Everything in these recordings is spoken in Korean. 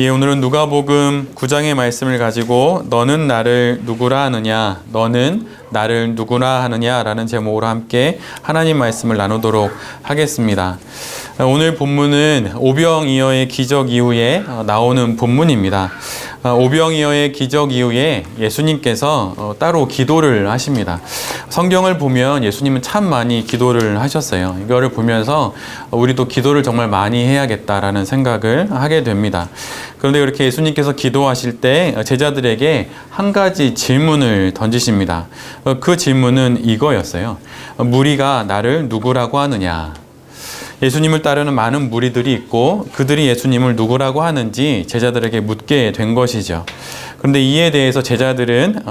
오늘은 누가복음 9장의 말씀을 가지고 너는 나를 누구라 하느냐, 너는 나를 누구라 하느냐라는 제목으로 함께 하나님 말씀을 나누도록 하겠습니다. 오늘 본문은 오병이어의 기적 이후에 나오는 본문입니다. 오병이어의 기적 이후에 예수님께서 따로 기도를 하십니다. 성경을 보면 예수님은 참 많이 기도를 하셨어요. 이거를 보면서 우리도 기도를 정말 많이 해야겠다라는 생각을 하게 됩니다. 그런데 이렇게 예수님께서 기도하실 때 제자들에게 한 가지 질문을 던지십니다. 그 질문은 이거였어요. 무리가 나를 누구라고 하느냐? 예수님을 따르는 많은 무리들이 있고 그들이 예수님을 누구라고 하는지 제자들에게 묻게 된 것이죠. 그런데 이에 대해서 제자들은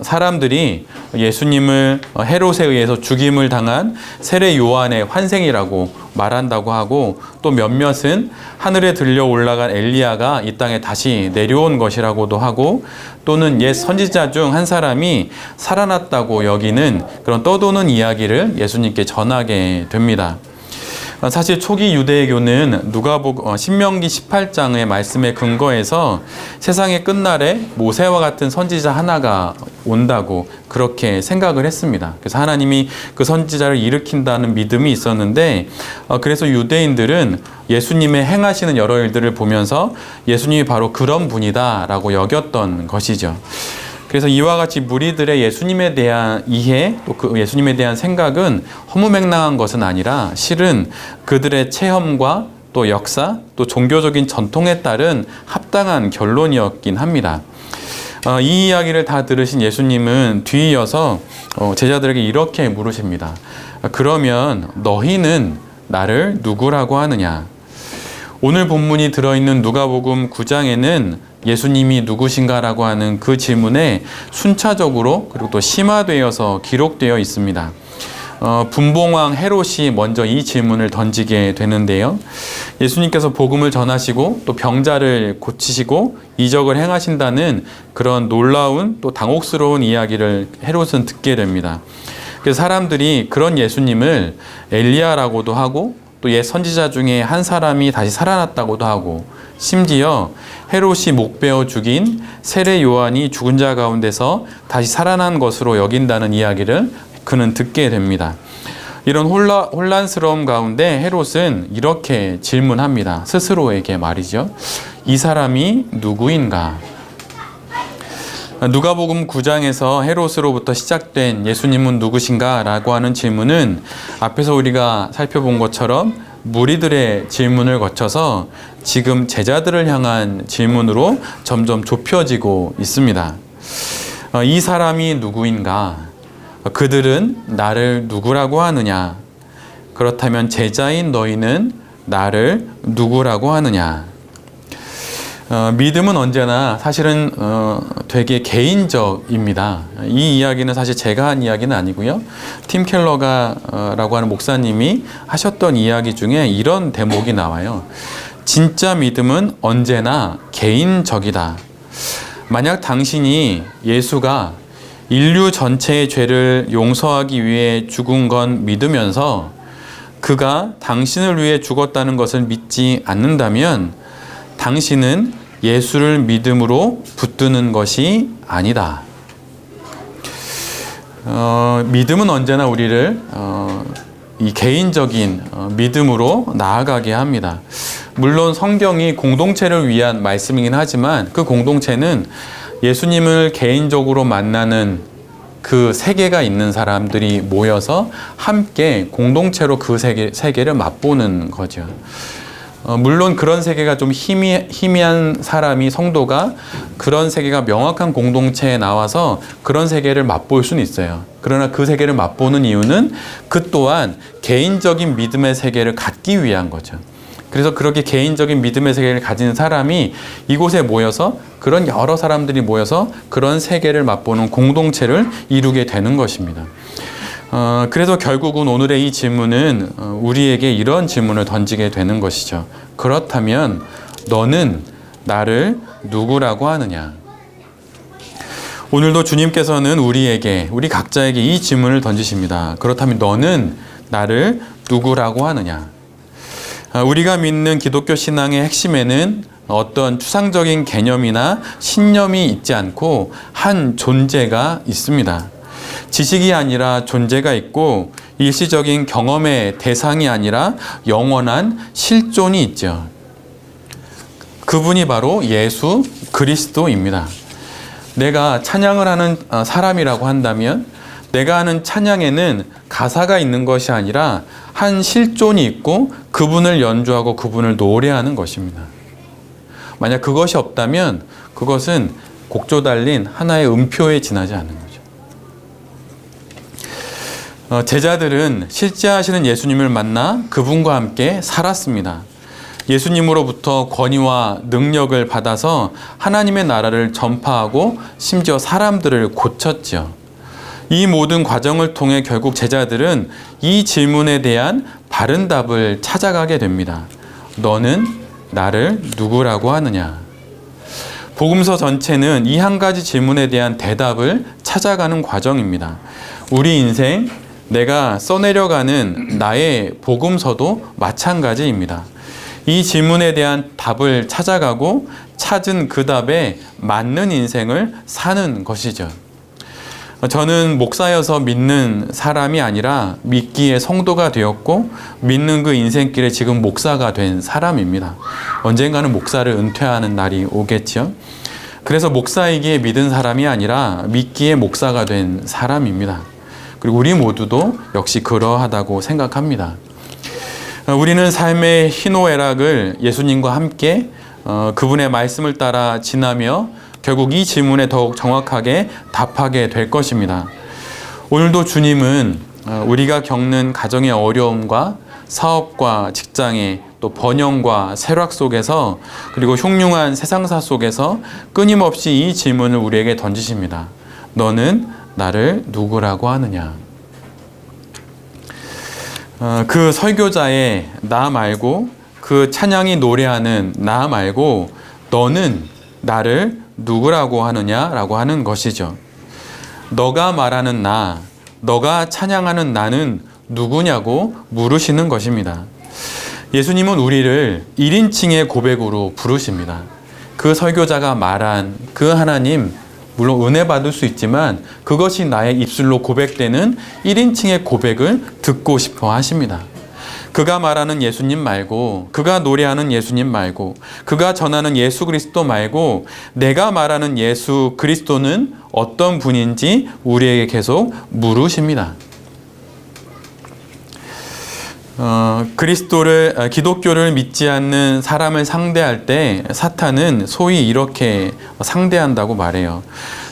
사람들이 예수님을 헤롯에 의해서 죽임을 당한 세례 요한의 환생이라고 말한다고 하고, 또 몇몇은 하늘에 들려 올라간 엘리야가 이 땅에 다시 내려온 것이라고도 하고, 또는 옛 선지자 중 한 사람이 살아났다고 여기는 그런 떠도는 이야기를 예수님께 전하게 됩니다. 사실 초기 유대교는 신명기 18장의 말씀에 근거해서 세상의 끝날에 모세와 같은 선지자 하나가 온다고 그렇게 생각을 했습니다. 그래서 하나님이 그 선지자를 일으킨다는 믿음이 있었는데, 그래서 유대인들은 예수님의 행하시는 여러 일들을 보면서 예수님이 바로 그런 분이다라고 여겼던 것이죠. 그래서 이와 같이 무리들의 예수님에 대한 이해, 또 그 예수님에 대한 생각은 허무맹랑한 것은 아니라 실은 그들의 체험과 또 역사, 또 종교적인 전통에 따른 합당한 결론이었긴 합니다. 이 이야기를 다 들으신 예수님은 뒤이어서 제자들에게 이렇게 물으십니다. 그러면 너희는 나를 누구라고 하느냐? 오늘 본문이 들어있는 누가복음 9장에는 예수님이 누구신가라고 하는 그 질문에 순차적으로 그리고 또 심화되어서 기록되어 있습니다. 분봉왕 헤롯이 먼저 이 질문을 던지게 되는데요. 예수님께서 복음을 전하시고 또 병자를 고치시고 이적을 행하신다는 그런 놀라운 또 당혹스러운 이야기를 헤롯은 듣게 됩니다. 그래서 사람들이 그런 예수님을 엘리야라고도 하고 또 옛 선지자 중에 한 사람이 다시 살아났다고도 하고, 심지어 헤롯이 목베어 죽인 세례 요한이 죽은 자 가운데서 다시 살아난 것으로 여긴다는 이야기를 그는 듣게 됩니다. 이런 혼란스러움 가운데 헤롯은 이렇게 질문합니다. 스스로에게 말이죠. 이 사람이 누구인가? 누가복음 9장에서 헤롯으로부터 시작된 예수님은 누구신가? 라고 하는 질문은 앞에서 우리가 살펴본 것처럼 무리들의 질문을 거쳐서 지금 제자들을 향한 질문으로 점점 좁혀지고 있습니다. 이 사람이 누구인가? 그들은 나를 누구라고 하느냐? 그렇다면 제자인 너희는 나를 누구라고 하느냐? 믿음은 언제나 사실은 되게 개인적입니다. 이 이야기는 사실 제가 한 이야기는 아니고요. 팀 켈러가 라고 하는 목사님이 하셨던 이야기 중에 이런 대목이 나와요. 진짜 믿음은 언제나 개인적이다. 만약 당신이 예수가 인류 전체의 죄를 용서하기 위해 죽은 건 믿으면서 그가 당신을 위해 죽었다는 것을 믿지 않는다면 당신은 예수를 믿음으로 붙드는 것이 아니다. 믿음은 언제나 우리를 이 개인적인 믿음으로 나아가게 합니다. 물론 성경이 공동체를 위한 말씀이긴 하지만 그 공동체는 예수님을 개인적으로 만나는 그 세계가 있는 사람들이 모여서 함께 공동체로 그 세계를 맛보는 거죠. 물론 그런 세계가 좀 희미한 사람이, 성도가 그런 세계가 명확한 공동체에 나와서 그런 세계를 맛볼 수는 있어요. 그러나 그 세계를 맛보는 이유는 그 또한 개인적인 믿음의 세계를 갖기 위한 거죠. 그래서 그렇게 개인적인 믿음의 세계를 가진 사람이 이곳에 모여서, 그런 여러 사람들이 모여서 그런 세계를 맛보는 공동체를 이루게 되는 것입니다. 그래서 결국은 오늘의 이 질문은 우리에게 이런 질문을 던지게 되는 것이죠. 그렇다면 너는 나를 누구라고 하느냐? 오늘도 주님께서는 우리 각자에게 이 질문을 던지십니다. 그렇다면 너는 나를 누구라고 하느냐? 우리가 믿는 기독교 신앙의 핵심에는 어떤 추상적인 개념이나 신념이 있지 않고 한 존재가 있습니다. 지식이 아니라 존재가 있고 일시적인 경험의 대상이 아니라 영원한 실존이 있죠. 그분이 바로 예수 그리스도입니다. 내가 찬양을 하는 사람이라고 한다면 내가 하는 찬양에는 가사가 있는 것이 아니라 한 실존이 있고 그분을 연주하고 그분을 노래하는 것입니다. 만약 그것이 없다면 그것은 곡조 달린 하나의 음표에 지나지 않는 거죠. 제자들은 실제 하시는 예수님을 만나 그분과 함께 살았습니다. 예수님으로부터 권위와 능력을 받아서 하나님의 나라를 전파하고 심지어 사람들을 고쳤죠. 이 모든 과정을 통해 결국 제자들은 이 질문에 대한 바른 답을 찾아가게 됩니다. 너는 나를 누구라고 하느냐? 복음서 전체는 이 한 가지 질문에 대한 대답을 찾아가는 과정입니다. 우리 인생, 내가 써내려가는 나의 복음서도 마찬가지입니다. 이 질문에 대한 답을 찾아가고 찾은 그 답에 맞는 인생을 사는 것이죠. 저는 목사여서 믿는 사람이 아니라 믿기에 성도가 되었고 믿는 그 인생길에 지금 목사가 된 사람입니다. 언젠가는 목사를 은퇴하는 날이 오겠죠. 그래서 목사이기에 믿은 사람이 아니라 믿기에 목사가 된 사람입니다. 그리고 우리 모두도 역시 그러하다고 생각합니다. 우리는 삶의 희노애락을 예수님과 함께 그분의 말씀을 따라 지나며 결국 이 질문에 더욱 정확하게 답하게 될 것입니다. 오늘도 주님은 우리가 겪는 가정의 어려움과 사업과 직장의 또 번영과 쇠락 속에서 그리고 흉흉한 세상사 속에서 끊임없이 이 질문을 우리에게 던지십니다. 너는 나를 누구라고 하느냐? 그 설교자의 나 말고 그 찬양이 노래하는 나 말고 너는 나를 누구라고 하느냐라고 하는 것이죠. 너가 말하는 나, 너가 찬양하는 나는 누구냐고 물으시는 것입니다. 예수님은 우리를 1인칭의 고백으로 부르십니다. 그 설교자가 말한 그 하나님, 물론 은혜 받을 수 있지만 그것이 나의 입술로 고백되는 1인칭의 고백을 듣고 싶어 하십니다. 그가 말하는 예수님 말고, 그가 노래하는 예수님 말고, 그가 전하는 예수 그리스도 말고 내가 말하는 예수 그리스도는 어떤 분인지 우리에게 계속 물으십니다. 기독교를 믿지 않는 사람을 상대할 때 사탄은 소위 이렇게 상대한다고 말해요.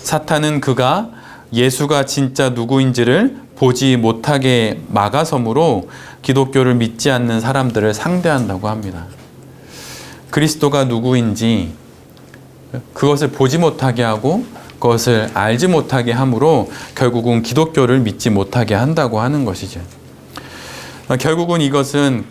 사탄은 그가 예수가 진짜 누구인지를 보지 못하게 막아서므로 기독교를 믿지 않는 사람들을 상대한다고 합니다. 그리스도가 누구인지 그것을 보지 못하게 하고 그것을 알지 못하게 함으로 결국은 기독교를 믿지 못하게 한다고 하는 것이죠. 결국은 이것은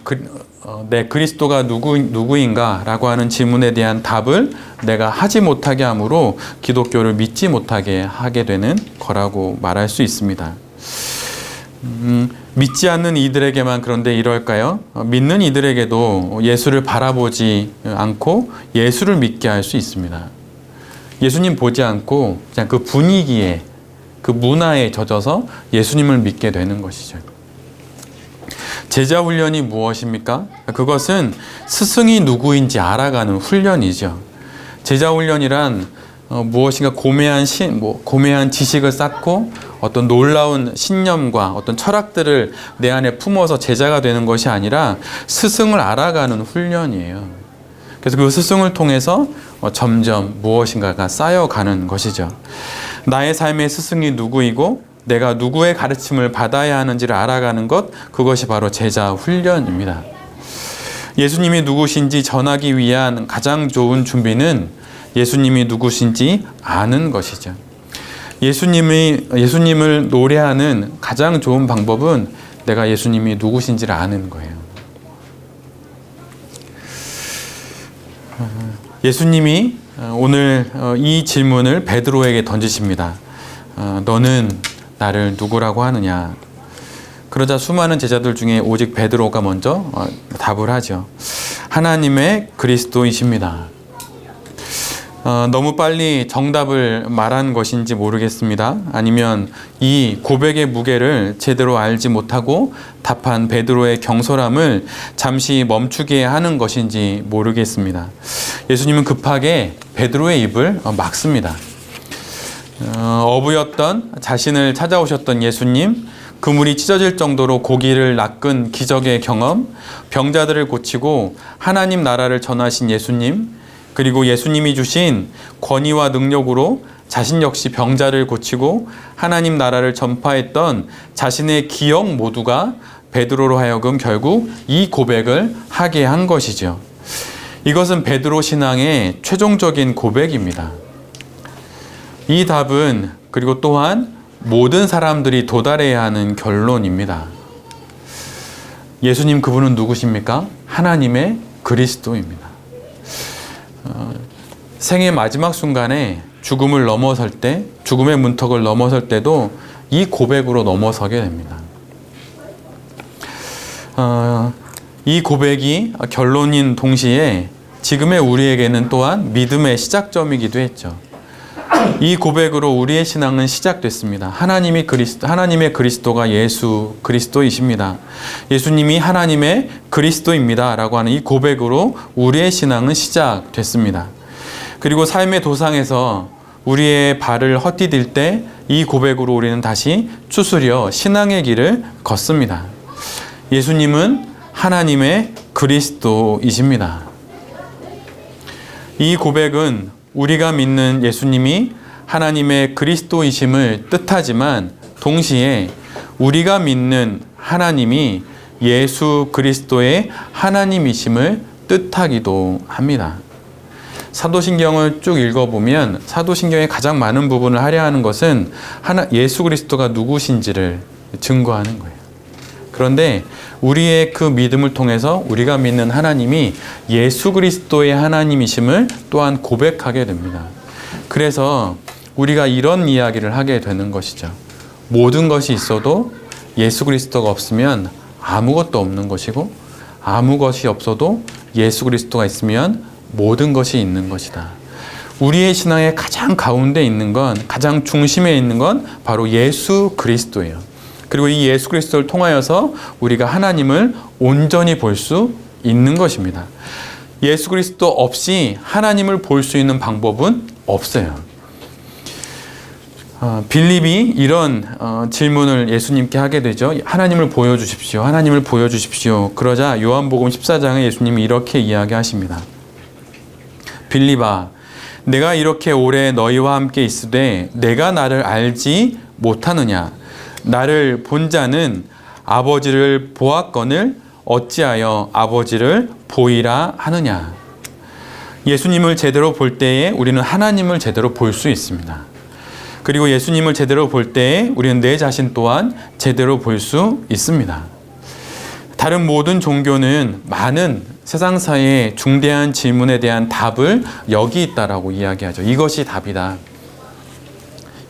내 그리스도가 누구인가 라고 하는 질문에 대한 답을 내가 하지 못하게 함으로 기독교를 믿지 못하게 하게 되는 거라고 말할 수 있습니다. 믿지 않는 이들에게만 그런데 이럴까요? 믿는 이들에게도 예수를 바라보지 않고 예수를 믿게 할 수 있습니다. 예수님 보지 않고 그냥 그 분위기에, 그 문화에 젖어서 예수님을 믿게 되는 것이죠. 제자 훈련이 무엇입니까? 그것은 스승이 누구인지 알아가는 훈련이죠. 제자 훈련이란 무엇인가 고매한 지식을 쌓고 어떤 놀라운 신념과 어떤 철학들을 내 안에 품어서 제자가 되는 것이 아니라 스승을 알아가는 훈련이에요. 그래서 그 스승을 통해서 점점 무엇인가가 쌓여가는 것이죠. 나의 삶의 스승이 누구이고 내가 누구의 가르침을 받아야 하는지를 알아가는 것, 그것이 바로 제자 훈련입니다. 예수님이 누구신지 전하기 위한 가장 좋은 준비는 예수님이 누구신지 아는 것이죠. 예수님을 노래하는 가장 좋은 방법은 내가 예수님이 누구신지를 아는 거예요. 예수님이 오늘 이 질문을 베드로에게 던지십니다. 너는 나를 누구라고 하느냐? 그러자 수많은 제자들 중에 오직 베드로가 먼저 답을 하죠. 하나님의 그리스도이십니다. 너무 빨리 정답을 말한 것인지 모르겠습니다. 아니면 이 고백의 무게를 제대로 알지 못하고 답한 베드로의 경솔함을 잠시 멈추게 하는 것인지 모르겠습니다. 예수님은 급하게 베드로의 입을 막습니다. 어부였던 자신을 찾아오셨던 예수님, 그물이 찢어질 정도로 고기를 낚은 기적의 경험, 병자들을 고치고 하나님 나라를 전하신 예수님, 그리고 예수님이 주신 권위와 능력으로 자신 역시 병자를 고치고 하나님 나라를 전파했던 자신의 기억 모두가 베드로로 하여금 결국 이 고백을 하게 한 것이죠. 이것은 베드로 신앙의 최종적인 고백입니다. 이 답은 그리고 또한 모든 사람들이 도달해야 하는 결론입니다. 예수님 그분은 누구십니까? 하나님의 그리스도입니다. 생의 마지막 순간에 죽음을 넘어설 때, 죽음의 문턱을 넘어설 때도 이 고백으로 넘어서게 됩니다. 이 고백이 결론인 동시에 지금의 우리에게는 또한 믿음의 시작점이기도 했죠. 이 고백으로 우리의 신앙은 시작됐습니다. 하나님의 그리스도가 예수 그리스도이십니다. 예수님이 하나님의 그리스도입니다. 라고 하는 이 고백으로 우리의 신앙은 시작됐습니다. 그리고 삶의 도상에서 우리의 발을 헛디딜 때 이 고백으로 우리는 다시 추스려 신앙의 길을 걷습니다. 예수님은 하나님의 그리스도이십니다. 이 고백은 우리가 믿는 예수님이 하나님의 그리스도이심을 뜻하지만 동시에 우리가 믿는 하나님이 예수 그리스도의 하나님이심을 뜻하기도 합니다. 사도신경을 쭉 읽어보면 사도신경의 가장 많은 부분을 할애하는 것은 예수 그리스도가 누구신지를 증거하는 거예요. 그런데 우리의 그 믿음을 통해서 우리가 믿는 하나님이 예수 그리스도의 하나님이심을 또한 고백하게 됩니다. 그래서 우리가 이런 이야기를 하게 되는 것이죠. 모든 것이 있어도 예수 그리스도가 없으면 아무것도 없는 것이고, 아무 것이 없어도 예수 그리스도가 있으면 모든 것이 있는 것이다. 우리의 신앙의 가장 가운데 있는 건, 가장 중심에 있는 건 바로 예수 그리스도예요. 그리고 이 예수 그리스도를 통하여서 우리가 하나님을 온전히 볼 수 있는 것입니다. 예수 그리스도 없이 하나님을 볼 수 있는 방법은 없어요. 빌립이 이런 질문을 예수님께 하게 되죠. 하나님을 보여주십시오. 하나님을 보여주십시오. 그러자 요한복음 14장에 예수님이 이렇게 이야기하십니다. 빌립아, 내가 이렇게 오래 너희와 함께 있으되 내가 나를 알지 못하느냐? 나를 본 자는 아버지를 보았거늘 어찌하여 아버지를 보이라 하느냐? 예수님을 제대로 볼 때에 우리는 하나님을 제대로 볼 수 있습니다. 그리고 예수님을 제대로 볼 때에 우리는 내 자신 또한 제대로 볼 수 있습니다. 다른 모든 종교는 많은 세상사의 중대한 질문에 대한 답을 여기 있다라고 이야기하죠. 이것이 답이다.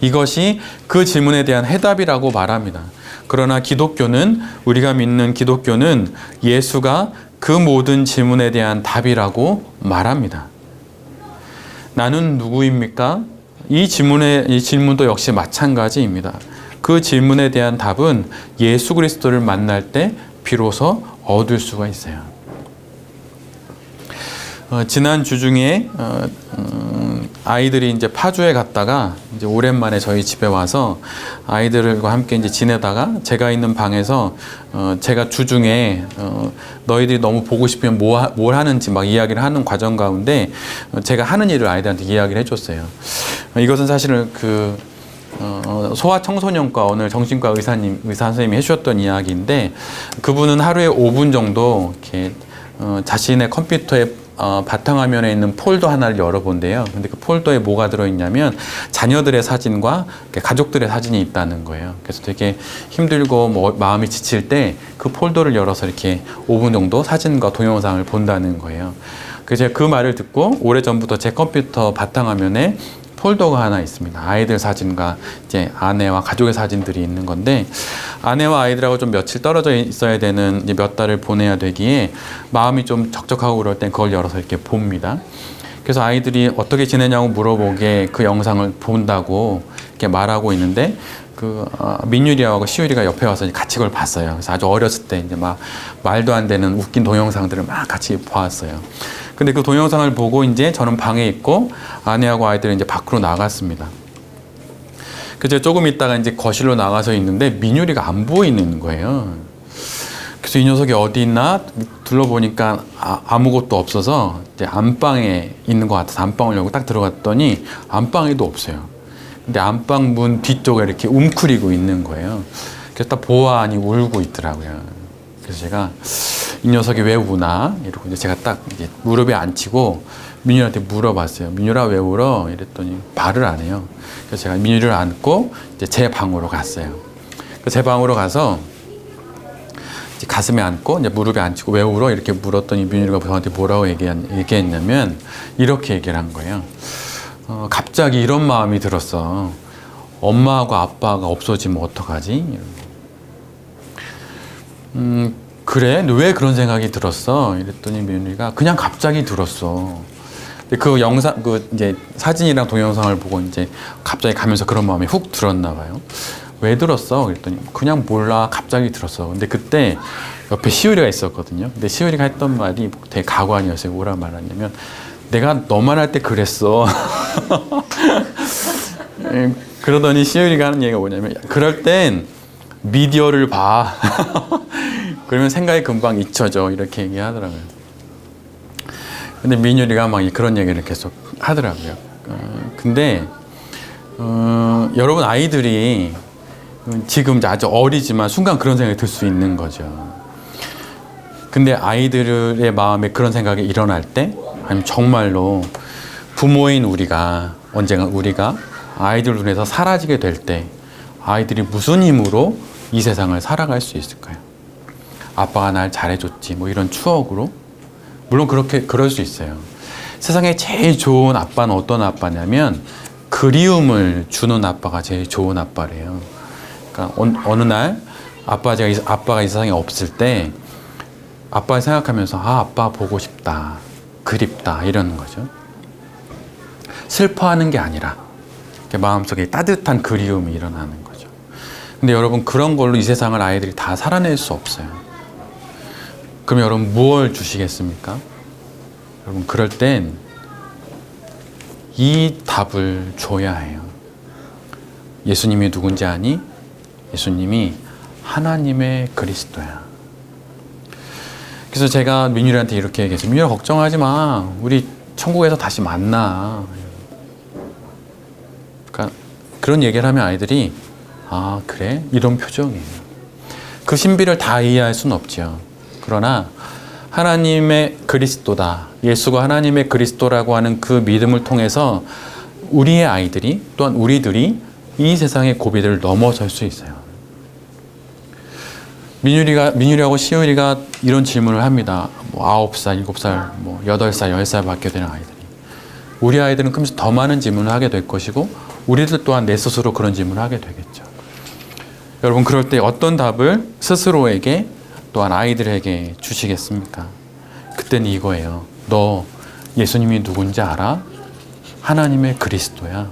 이것이 그 질문에 대한 해답이라고 말합니다. 그러나 기독교는, 우리가 믿는 기독교는 예수가 그 모든 질문에 대한 답이라고 말합니다. 나는 누구입니까? 이 질문도 역시 마찬가지입니다. 그 질문에 대한 답은 예수 그리스도를 만날 때 비로소 얻을 수가 있어요. 지난 주 중에 아이들이 이제 파주에 갔다가 이제 오랜만에 저희 집에 와서 아이들과 함께 이제 지내다가 제가 있는 방에서 제가 주중에 너희들이 너무 보고 싶으면 뭘 하는지 막 이야기를 하는 과정 가운데 제가 하는 일을 아이들한테 이야기를 해줬어요. 이것은 사실은 소아청소년과 오늘 정신과 의사 선생님이 해주셨던 이야기인데, 그분은 하루에 5분 정도 이렇게 자신의 컴퓨터에 바탕화면에 있는 폴더 하나를 열어본대요. 근데 그 폴더에 뭐가 들어있냐면 자녀들의 사진과 가족들의 사진이 있다는 거예요. 그래서 되게 힘들고 마음이 지칠 때 그 폴더를 열어서 이렇게 5분 정도 사진과 동영상을 본다는 거예요. 그래서 제가 그 말을 듣고 오래전부터 제 컴퓨터 바탕화면에 폴더가 하나 있습니다. 아이들 사진과 이제 아내와 가족의 사진들이 있는 건데, 아내와 아이들하고 좀 며칠 떨어져 있어야 되는 이제 몇 달을 보내야 되기에 마음이 좀 적적하고 그럴 땐 그걸 열어서 이렇게 봅니다. 그래서 아이들이 어떻게 지내냐고 물어보게 그 영상을 본다고 이렇게 말하고 있는데 민유리하고 시우리가 옆에 와서 같이 그걸 봤어요. 그래서 아주 어렸을 때 이제 막 말도 안 되는 웃긴 동영상들을 막 같이 보았어요. 근데 그 동영상을 보고 이제 저는 방에 있고 아내하고 아이들은 이제 밖으로 나갔습니다. 그래서 조금 있다가 이제 거실로 나가서 있는데 민유리가 안 보이는 거예요. 그래서 이 녀석이 어디 있나 둘러보니까 아무것도 없어서 이제 안방에 있는 것 같아서 안방을 열고 딱 들어갔더니 안방에도 없어요. 근데 안방 문 뒤쪽에 이렇게 웅크리고 있는 거예요. 그래서 딱 보아하니 울고 있더라고요. 그래서 제가 이 녀석이 왜 우나 이러고 이제 제가 딱 이제 무릎에 앉히고 민유리한테 물어봤어요. 민유라 왜 울어? 이랬더니 말을 안 해요. 그래서 제가 민유리를 안고 이제 제 방으로 갔어요. 제 방으로 가서 이제 가슴에 안고 이제 무릎에 앉히고 왜 울어? 이렇게 물었더니 민유리가 저한테 뭐라고 얘기했냐면 이렇게 얘기를 한 거예요. 갑자기 이런 마음이 들었어. 엄마하고 아빠가 없어지면 어떡하지? 그래? 왜 그런 생각이 들었어? 이랬더니 민유리가 그냥 갑자기 들었어. 그 영상, 이제 사진이랑 동영상을 보고 이제 갑자기 가면서 그런 마음이 훅 들었나 봐요. 왜 들었어? 그랬더니 그냥 몰라. 갑자기 들었어. 근데 그때 옆에 시우리가 있었거든요. 근데 시우리가 했던 말이 되게 가관이었어요. 뭐라 말하냐면 내가 너만 할 때 그랬어. 그러더니 시우리가 하는 얘기가 뭐냐면 그럴 땐 미디어를 봐. 그러면 생각이 금방 잊혀져. 이렇게 얘기하더라고요. 근데 민유리가 막 그런 얘기를 계속 하더라고요. 근데 여러분 아이들이 지금 아주 어리지만 순간 그런 생각이 들 수 있는 거죠. 근데 아이들의 마음에 그런 생각이 일어날 때 아니면 정말로 부모인 우리가 언젠가 우리가 아이들 눈에서 사라지게 될 때 아이들이 무슨 힘으로 이 세상을 살아갈 수 있을까요? 아빠가 날 잘해줬지 뭐 이런 추억으로 물론 그럴 수 있어요. 세상에 제일 좋은 아빠는 어떤 아빠냐면 그리움을 주는 아빠가 제일 좋은 아빠래요. 그러니까 어느 날 아빠가 이 세상에 없을 때 아빠를 생각하면서 아빠 보고 싶다, 그립다 이러는 거죠. 슬퍼하는 게 아니라 마음속에 따뜻한 그리움이 일어나는 거죠. 근데 여러분 그런 걸로 이 세상을 아이들이 다 살아낼 수 없어요. 그럼 여러분 무엇을 주시겠습니까? 여러분 그럴 땐 이 답을 줘야 해요. 예수님이 누군지 아니? 예수님이 하나님의 그리스도야. 그래서 제가 민유리한테 이렇게 얘기했어요. 민유라 걱정하지 마. 우리 천국에서 다시 만나. 그러니까 그런 얘기를 하면 아이들이 아 그래? 이런 표정이에요. 그 신비를 다 이해할 수는 없죠. 그러나 하나님의 그리스도다. 예수가 하나님의 그리스도라고 하는 그 믿음을 통해서 우리의 아이들이 또한 우리들이 이 세상의 고비들을 넘어설 수 있어요. 민유리하고 시우리가 이런 질문을 합니다. 뭐 9살, 7살, 뭐 8살, 10살 밖에 되는 아이들이. 우리 아이들은 그러면서 더 많은 질문을 하게 될 것이고 우리들 또한 내 스스로 그런 질문을 하게 되겠죠. 여러분 그럴 때 어떤 답을 스스로에게 또한 아이들에게 주시겠습니까? 그때는 이거예요. 너 예수님이 누군지 알아? 하나님의 그리스도야.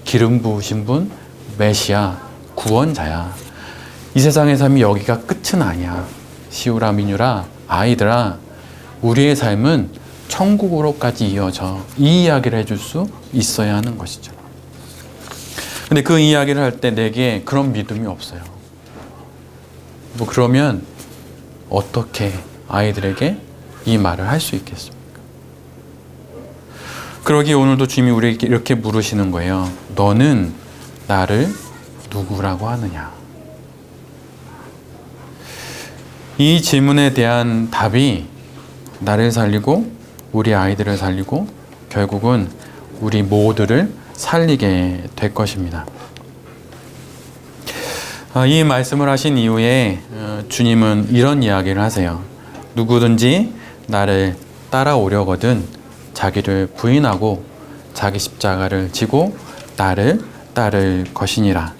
기름 부으신 분, 메시아, 구원자야. 이 세상의 삶이 여기가 끝은 아니야. 시우라, 민유라, 아이들아, 우리의 삶은 천국으로까지 이어져. 이 이야기를 해줄 수 있어야 하는 것이죠. 근데 그 이야기를 할 때 내게 그런 믿음이 없어요. 뭐 그러면 어떻게 아이들에게 이 말을 할 수 있겠습니까? 그러기에 오늘도 주님이 우리에게 이렇게 물으시는 거예요. 너는 나를 누구라고 하느냐? 이 질문에 대한 답이 나를 살리고 우리 아이들을 살리고 결국은 우리 모두를 살리게 될 것입니다. 이 말씀을 하신 이후에 주님은 이런 이야기를 하세요. 누구든지 나를 따라오려거든 자기를 부인하고 자기 십자가를 지고 나를 따를 것이니라.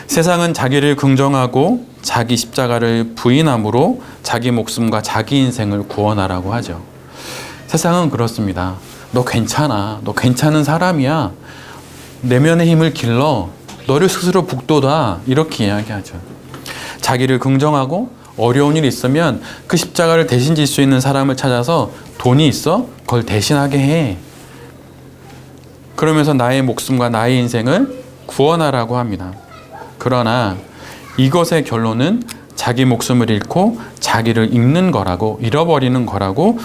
세상은 자기를 긍정하고 자기 십자가를 부인함으로 자기 목숨과 자기 인생을 구원하라고 하죠. 세상은 그렇습니다. 너 괜찮아. 너 괜찮은 사람이야. 내면의 힘을 길러. 너를 스스로 북돋아. 이렇게 이야기하죠. 자기를 긍정하고 어려운 일이 있으면 그 십자가를 대신 질 수 있는 사람을 찾아서 돈이 있어? 그걸 대신하게 해. 그러면서 나의 목숨과 나의 인생을 구원하라고 합니다. 그러나 이것의 결론은 자기 목숨을 잃고 자기를 잃어버리는 거라고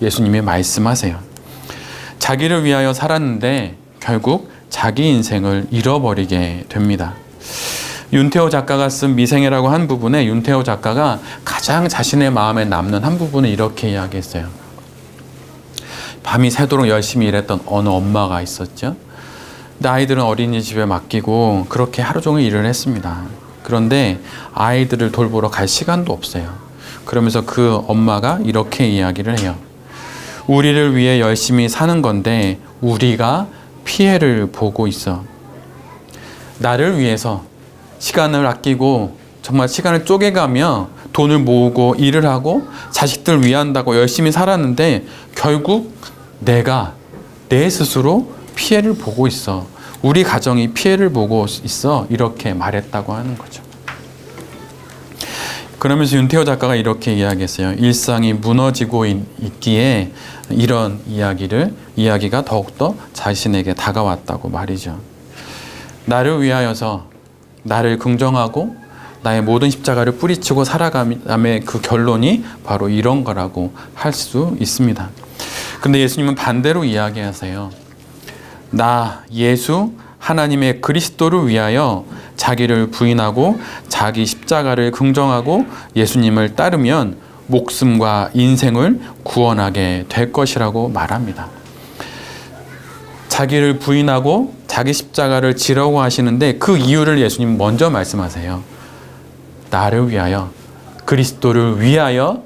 예수님이 말씀하세요. 자기를 위하여 살았는데 결국 자기 인생을 잃어버리게 됩니다. 윤태호 작가가 쓴 미생애라고 한 부분에 윤태호 작가가 가장 자신의 마음에 남는 한 부분을 이렇게 이야기했어요. 밤이 새도록 열심히 일했던 어느 엄마가 있었죠. 근데 아이들은 어린이집에 맡기고 그렇게 하루 종일 일을 했습니다. 그런데 아이들을 돌보러 갈 시간도 없어요. 그러면서 그 엄마가 이렇게 이야기를 해요. 우리를 위해 열심히 사는 건데 우리가 피해를 보고 있어. 나를 위해서 시간을 아끼고 정말 시간을 쪼개가며 돈을 모으고 일을 하고 자식들 위한다고 열심히 살았는데 결국 내가 내 스스로 피해를 보고 있어. 우리 가정이 피해를 보고 있어. 이렇게 말했다고 하는 거죠. 그러면서 윤태호 작가가 이렇게 이야기했어요. 일상이 무너지고 있기에 이런 이야기가 더욱더 자신에게 다가왔다고 말이죠. 나를 위하여서 나를 긍정하고 나의 모든 십자가를 뿌리치고 살아감의 그 결론이 바로 이런 거라고 할 수 있습니다. 근데 예수님은 반대로 이야기하세요. 나 예수 하나님의 그리스도를 위하여 자기를 부인하고 자기 십자가를 긍정하고 예수님을 따르면 목숨과 인생을 구원하게 될 것이라고 말합니다. 자기를 부인하고 자기 십자가를 지라고 하시는데 그 이유를 예수님 먼저 말씀하세요. 나를 위하여, 그리스도를 위하여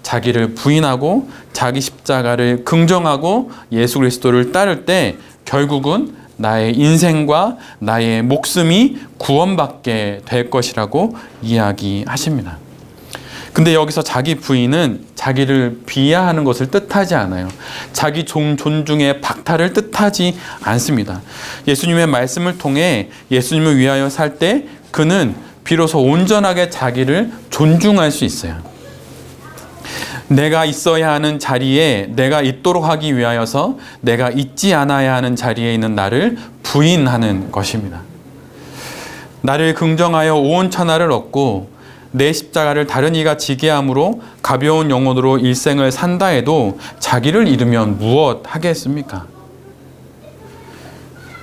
자기를 부인하고 자기 십자가를 긍정하고 예수 그리스도를 따를 때 결국은 나의 인생과 나의 목숨이 구원받게 될 것이라고 이야기하십니다. 근데 여기서 자기 부인은 자기를 비하하는 것을 뜻하지 않아요. 자기 존중의 박탈을 뜻하지 않습니다. 예수님의 말씀을 통해 예수님을 위하여 살 때 그는 비로소 온전하게 자기를 존중할 수 있어요. 내가 있어야 하는 자리에 내가 있도록 하기 위하여서 내가 있지 않아야 하는 자리에 있는 나를 부인하는 것입니다. 나를 긍정하여 온 천하를 얻고 내 십자가를 다른 이가 지게 함으로 가벼운 영혼으로 일생을 산다 해도 자기를 잃으면 무엇 하겠습니까?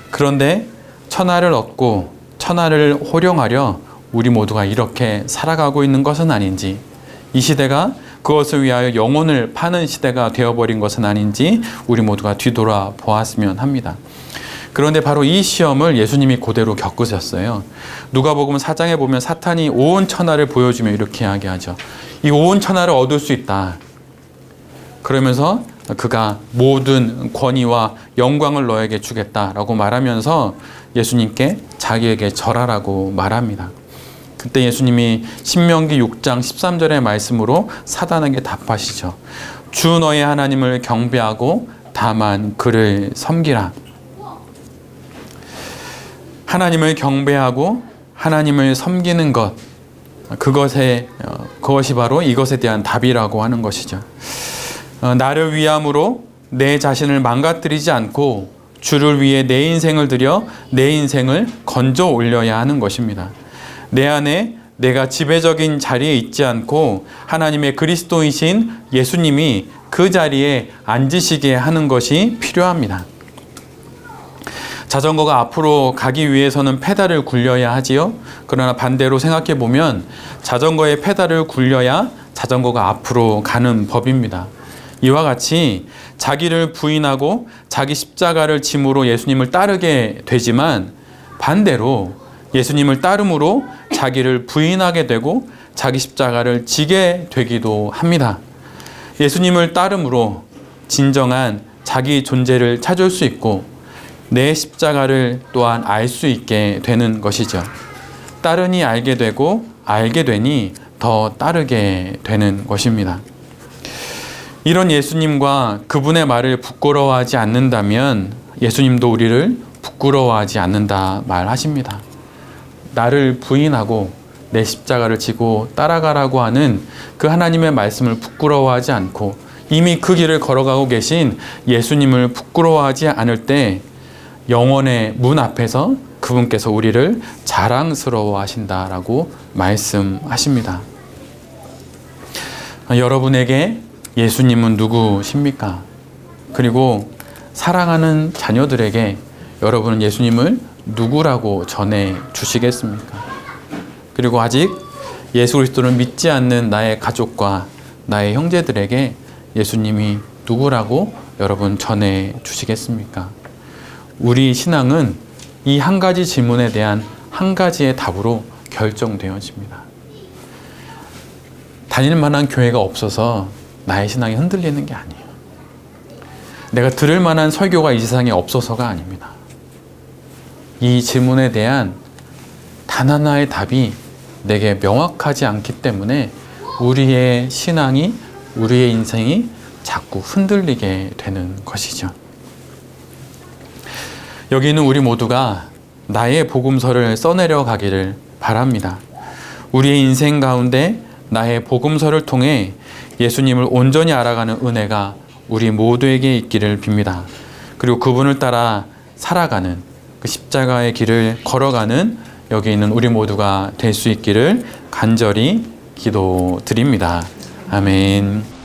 그런데 천하를 얻고 천하를 호령하려 우리 모두가 이렇게 살아가고 있는 것은 아닌지, 이 시대가 그것을 위하여 영혼을 파는 시대가 되어버린 것은 아닌지 우리 모두가 뒤돌아 보았으면 합니다. 그런데 바로 이 시험을 예수님이 그대로 겪으셨어요. 누가복음 4장에 보면 사탄이 온 천하를 보여주며 이렇게 이야기하죠. 이 온 천하를 얻을 수 있다. 그러면서 그가 모든 권위와 영광을 너에게 주겠다라고 말하면서 예수님께 자기에게 절하라고 말합니다. 그때 예수님이 신명기 6장 13절의 말씀으로 사단에게 답하시죠. 주 너의 하나님을 경배하고 다만 그를 섬기라. 하나님을 경배하고 하나님을 섬기는 것, 그것이 바로 이것에 대한 답이라고 하는 것이죠. 나를 위함으로 내 자신을 망가뜨리지 않고 주를 위해 내 인생을 들여 내 인생을 건져 올려야 하는 것입니다. 내 안에 내가 지배적인 자리에 있지 않고 하나님의 그리스도이신 예수님이 그 자리에 앉으시게 하는 것이 필요합니다. 자전거가 앞으로 가기 위해서는 페달을 굴려야 하지요. 그러나 반대로 생각해 보면 자전거의 페달을 굴려야 자전거가 앞으로 가는 법입니다. 이와 같이 자기를 부인하고 자기 십자가를 짐으로 예수님을 따르게 되지만 반대로 예수님을 따름으로 자기를 부인하게 되고 자기 십자가를 지게 되기도 합니다. 예수님을 따름으로 진정한 자기 존재를 찾을 수 있고 내 십자가를 또한 알 수 있게 되는 것이죠. 따르니 알게 되고 알게 되니 더 따르게 되는 것입니다. 이런 예수님과 그분의 말을 부끄러워하지 않는다면 예수님도 우리를 부끄러워하지 않는다 말하십니다. 나를 부인하고 내 십자가를 지고 따라가라고 하는 그 하나님의 말씀을 부끄러워하지 않고 이미 그 길을 걸어가고 계신 예수님을 부끄러워하지 않을 때 영원의 문 앞에서 그분께서 우리를 자랑스러워 하신다라고 말씀하십니다. 여러분에게 예수님은 누구십니까? 그리고 사랑하는 자녀들에게 여러분은 예수님을 누구라고 전해 주시겠습니까? 그리고 아직 예수 그리스도를 믿지 않는 나의 가족과 나의 형제들에게 예수님이 누구라고 여러분 전해 주시겠습니까? 우리 신앙은 이 한 가지 질문에 대한 한 가지의 답으로 결정되어집니다. 다닐 만한 교회가 없어서 나의 신앙이 흔들리는 게 아니에요. 내가 들을 만한 설교가 이 세상에 없어서가 아닙니다. 이 질문에 대한 단 하나의 답이 내게 명확하지 않기 때문에 우리의 신앙이, 우리의 인생이 자꾸 흔들리게 되는 것이죠. 여기 있는 우리 모두가 나의 복음서를 써내려 가기를 바랍니다. 우리의 인생 가운데 나의 복음서를 통해 예수님을 온전히 알아가는 은혜가 우리 모두에게 있기를 빕니다. 그리고 그분을 따라 살아가는 그 십자가의 길을 걸어가는 여기 있는 우리 모두가 될 수 있기를 간절히 기도드립니다. 아멘.